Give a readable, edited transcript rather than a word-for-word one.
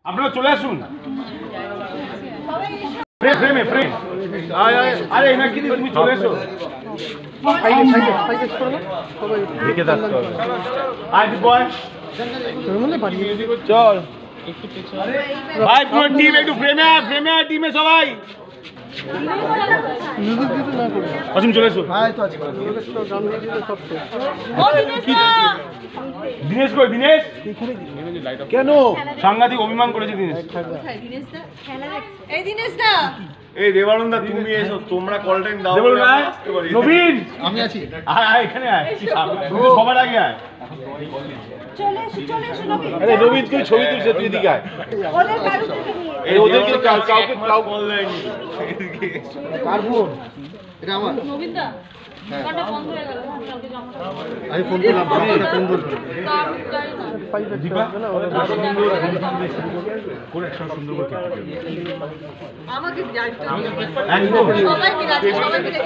আপনারা চলে আসুন ফ্রেমে ফ্রেম আরে এনা কি তুমি চলে এসো দেখে থাকতে হবে আজ বয় চল ভাই পুরো টিম একটু ফ্রেমে টিমে সবাই অসীম চলে এসো দিনেশ কই দিনেশ কেন সাংঘাতিক অভিমান করেছে দিনেশ এই দেবানন্দ দা তুমি এসো তোমরা কল টাইম দাও নবীন আমি আছি আয় এখানে আয় তুই সবার আগে আয় চলে এসো নবীন আরে নবীন তুই ছবি তুলছিস তুই এদিকে আয় ওদেরকে কাউকে কল দেয়নি কার ফোন এটা আমার নবীন দা কাটা বন্ধ হয়ে গেল আমি ফোন করলাম বাবাটা ফোন করলো দীপা করে সুন্দর করে আমাকে জানতে একদম সবাই মিলে সবাই মিলে